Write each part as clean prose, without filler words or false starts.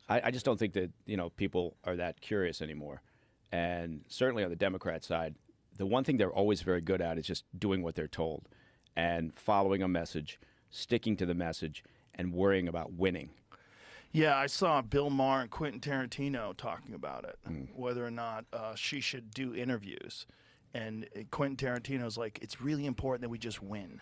I just don't think that people are that curious anymore. And certainly on the Democrat side, the one thing they're always very good at is just doing what they're told and following a message, sticking to the message, and worrying about winning. Yeah, I saw Bill Maher and Quentin Tarantino talking about it, whether or not she should do interviews. And Quentin Tarantino's like, it's really important that we just win.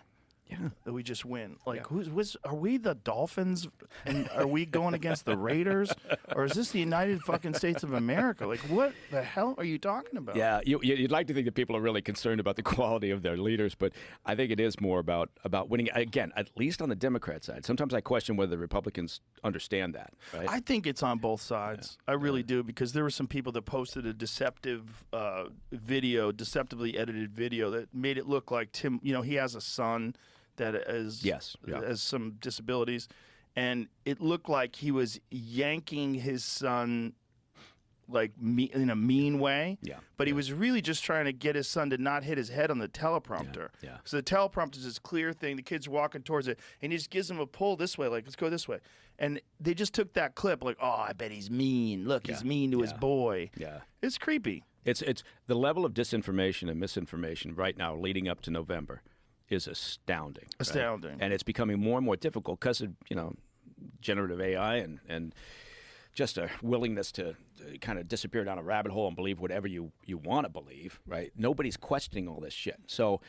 Yeah, that we just win. Like, are we the Dolphins, and are we going against the Raiders, or is this the United fucking States of America? Like, what the hell are you talking about? Yeah, you'd like to think that people are really concerned about the quality of their leaders, but I think it is more about winning. Again, at least on the Democrat side. Sometimes I question whether the Republicans understand that. Right? I think it's on both sides. Yeah. I really do, because there were some people that posted a deceptive deceptively edited video that made it look like Tim. He has a son that has some disabilities, and it looked like he was yanking his son like in a mean way. Yeah. But he was really just trying to get his son to not hit his head on the teleprompter. Yeah. So the teleprompter is this clear thing. The kid's walking towards it, and he just gives him a pull this way, like, let's go this way. And they just took that clip, like, oh, I bet he's mean. Look, he's mean to his boy. Yeah. It's creepy. It's the level of disinformation and misinformation right now leading up to November is astounding. Astounding. Right? And it's becoming more and more difficult because of, generative AI and just a willingness to kind of disappear down a rabbit hole and believe whatever you want to believe, right? Nobody's questioning all this shit. So,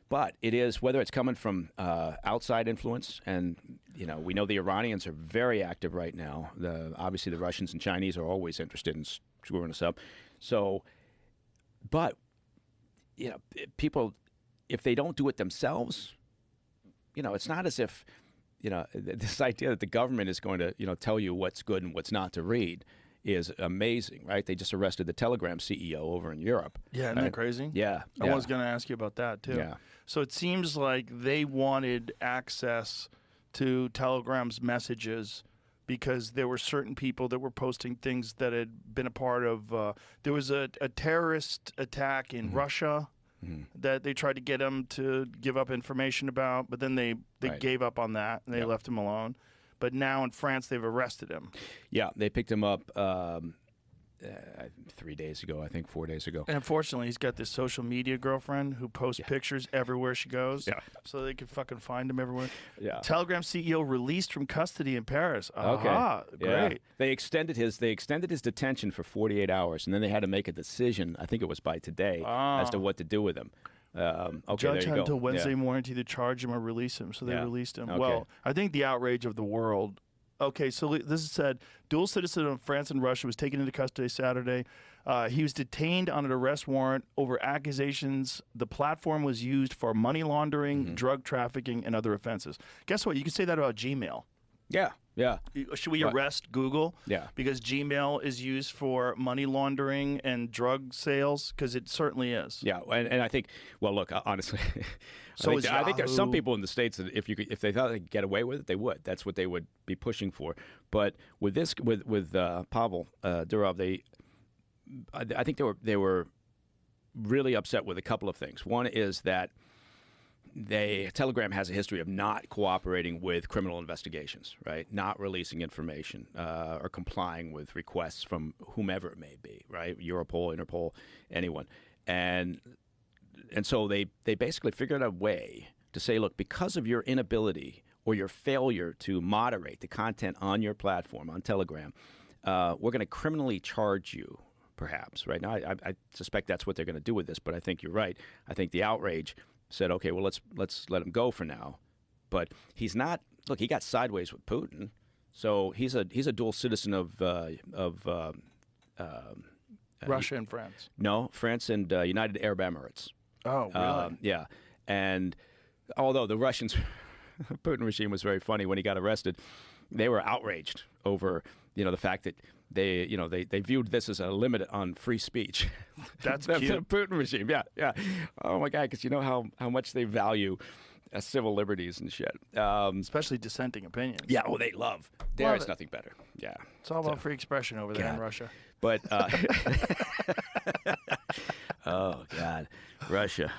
but it is, whether it's coming from outside influence, and, we know the Iranians are very active right now. Obviously the Russians and Chinese are always interested in screwing us up. So, but, people, if they don't do it themselves, it's not as if, this idea that the government is going to, tell you what's good and what's not to read is amazing, right? They just arrested the Telegram CEO over in Europe. Yeah, isn't that crazy? Yeah. I was going to ask you about that, too. Yeah. So it seems like they wanted access to Telegram's messages because there were certain people that were posting things that had been a part of, there was a terrorist attack in Russia that they tried to get him to give up information about, but then they gave up on that and they left him alone. But now in France, they've arrested him. Yeah, they picked him up 3 days ago, I think 4 days ago. And unfortunately, he's got this social media girlfriend who posts pictures everywhere she goes, so they can fucking find him everywhere. Yeah. Telegram CEO released from custody in Paris. Okay, great. Yeah. They extended his detention for 48 hours, and then they had to make a decision. I think it was by today as to what to do with him. Judge had until Wednesday morning to either charge him or release him, so they released him. Okay. Well, I think the outrage of the world. Okay, so this is said, dual citizen of France and Russia was taken into custody Saturday. He was detained on an arrest warrant over accusations the platform was used for money laundering, drug trafficking, and other offenses. Guess what? You can say that about Gmail. Yeah. Should we arrest Google? Yeah. Because Gmail is used for money laundering and drug sales? Because it certainly is. Yeah, and I think, well, look, honestly, I think there's some people in the States that if they thought they could get away with it, they would. That's what they would be pushing for. But with this, with Pavel Durov, I think they were really upset with a couple of things. One is that Telegram has a history of not cooperating with criminal investigations, right? Not releasing information or complying with requests from whomever it may be, right? Europol, Interpol, anyone. And so they basically figured out a way to say, look, because of your inability or your failure to moderate the content on your platform, on Telegram, we're going to criminally charge you, perhaps, right? Now, I suspect that's what they're going to do with this, but I think you're right. I think the outrage said, okay, well, let's let him go for now. But he's not. Look, he got sideways with Putin, so he's a dual citizen of Russia and France. No, France and United Arab Emirates. Oh, really? Yeah, and although the Russians, Putin regime was very funny when he got arrested, they were outraged over the fact that they viewed this as a limit on free speech. That's the cute. Putin regime, yeah. Oh my God, because you know how much they value civil liberties and shit, especially dissenting opinions. Yeah, they love. There is nothing better. Yeah, it's all about free expression over there in Russia. But oh God, Russia.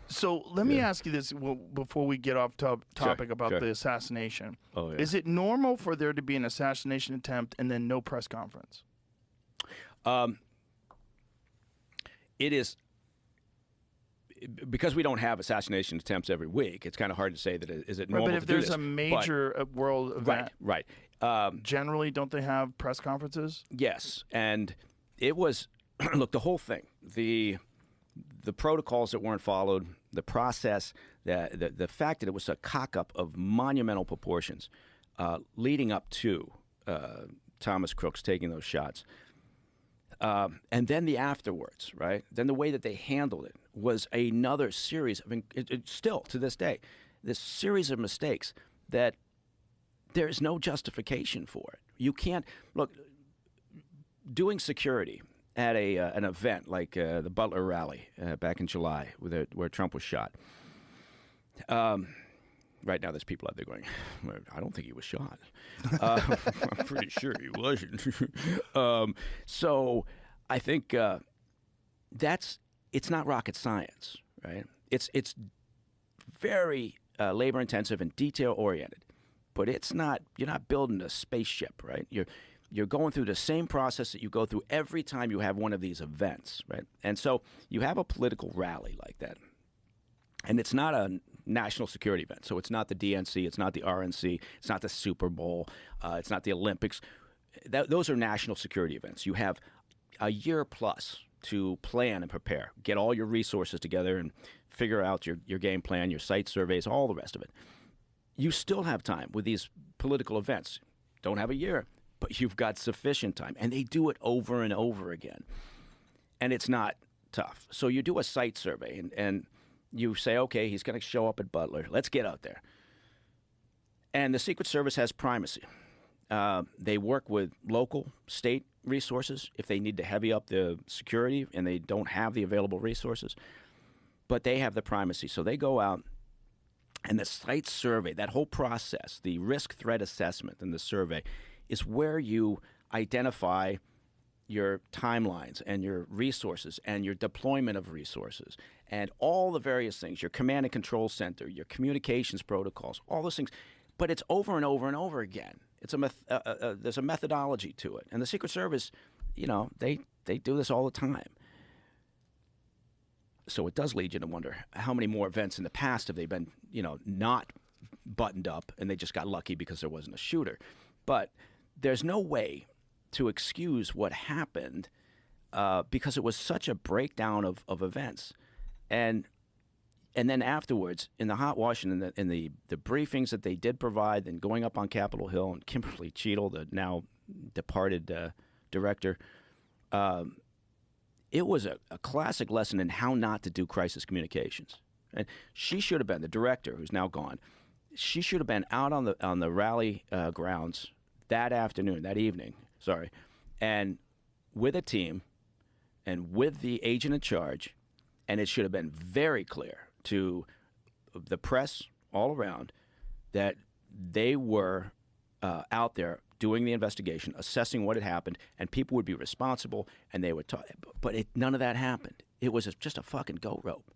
So let me ask you this before we get off topic about sure. the assassination. Oh, yeah. Is it normal for there to be an assassination attempt and then no press conference? It is, because we don't have assassination attempts every week. It's kind of hard to say that is it normal. But if there's a major world event, right. Generally, don't they have press conferences? Yes, and it was look, the whole thing, the protocols that weren't followed, the process, the fact that it was a cock-up of monumental proportions leading up to Thomas Crooks taking those shots. And then the afterwards, right? Then the way that they handled it was another series of, still to this day, this series of mistakes that there is no justification for it. You can't, look, doing security at an event like the Butler rally back in July where Trump was shot. Right now, there's people out there going, I don't think he was shot. I'm pretty sure he wasn't. So I think it's not rocket science, right? It's very labor-intensive and detail-oriented, but you're not building a spaceship, right? You're going through the same process that you go through every time you have one of these events, right? And so you have a political rally like that, and it's not a national security event. So it's not the DNC, it's not the RNC, it's not the Super Bowl, it's not the Olympics. Those are national security events. You have a year plus to plan and prepare, get all your resources together and figure out your game plan, your site surveys, all the rest of it. You still have time with these political events. Don't have a year, but you've got sufficient time. And they do it over and over again. And it's not tough. So you do a site survey and you say, okay, he's going to show up at Butler. Let's get out there. And the Secret Service has primacy. They work with local, state resources if they need to heavy up the security and they don't have the available resources. But they have the primacy. So they go out, and the site survey, that whole process, the risk threat assessment and the survey, is where you identify your timelines and your resources and your deployment of resources and all the various things, your command and control center, your communications protocols, all those things. But it's over and over and over again. It's there's a methodology to it. And the Secret Service, they do this all the time. So it does lead you to wonder how many more events in the past have they been, not buttoned up and they just got lucky because there wasn't a shooter. But there's no way to excuse what happened because it was such a breakdown of events. And then afterwards, in the hot wash and in the briefings that they did provide, and going up on Capitol Hill, and Kimberly Cheadle, the now departed director, it was a classic lesson in how not to do crisis communications. And she should have been, the director, who's now gone, she should have been out on the rally grounds that evening, and with a team and with the agent in charge, and it should have been very clear to the press all around that they were out there doing the investigation, assessing what had happened, and people would be responsible, and they would talk. But none of that happened. It was just a fucking goat rope.